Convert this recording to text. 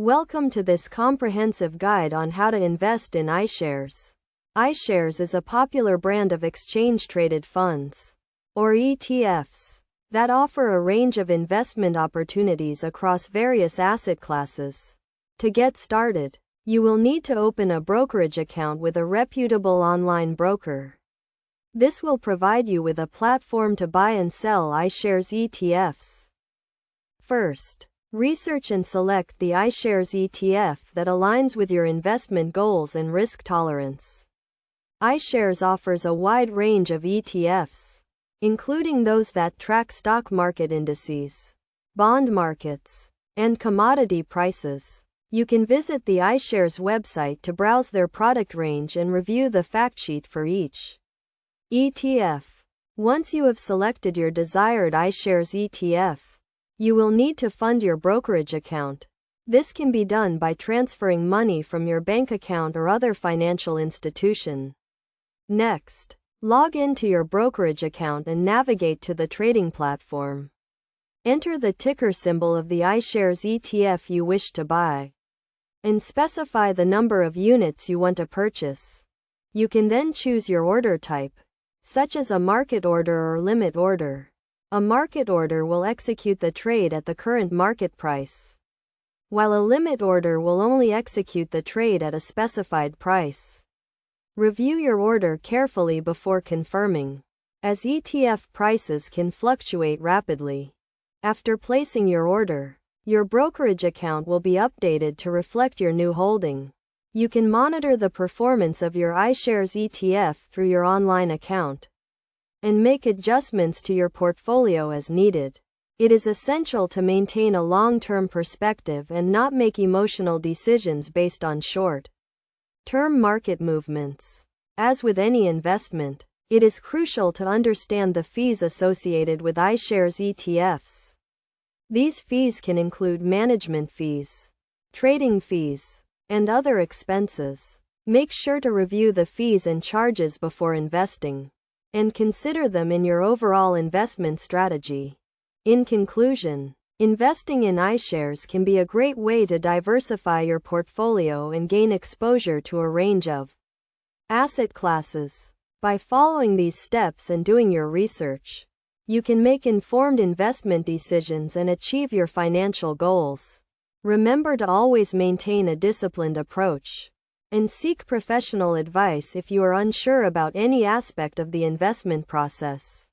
Welcome to this comprehensive guide on how to invest in iShares. iShares is a popular brand of exchange-traded funds, or ETFs, that offer a range of investment opportunities across various asset classes. To get started, you will need to open a brokerage account with a reputable online broker. This will provide you with a platform to buy and sell iShares ETFs. First, research and select the iShares ETF that aligns with your investment goals and risk tolerance. iShares offers a wide range of ETFs, including those that track stock market indices, bond markets, and commodity prices. You can visit the iShares website to browse their product range and review the fact sheet for each ETF. Once you have selected your desired iShares ETF, you will need to fund your brokerage account. This can be done by transferring money from your bank account or other financial institution. Next, log into your brokerage account and navigate to the trading platform. Enter the ticker symbol of the iShares ETF you wish to buy, and specify the number of units you want to purchase. You can then choose your order type, such as a market order or limit order. A market order will execute the trade at the current market price, while a limit order will only execute the trade at a specified price. Review your order carefully before confirming, as ETF prices can fluctuate rapidly. After placing your order, your brokerage account will be updated to reflect your new holding. You can monitor the performance of your iShares ETF through your online account and make adjustments to your portfolio as needed. It is essential to maintain a long-term perspective and not make emotional decisions based on short-term market movements. As with any investment, it is crucial to understand the fees associated with iShares ETFs. These fees can include management fees, trading fees, and other expenses. Make sure to review the fees and charges before investing, and consider them in your overall investment strategy. In conclusion, investing in iShares can be a great way to diversify your portfolio and gain exposure to a range of asset classes. By following these steps and doing your research, you can make informed investment decisions and achieve your financial goals. Remember to always maintain a disciplined approach and seek professional advice if you are unsure about any aspect of the investment process.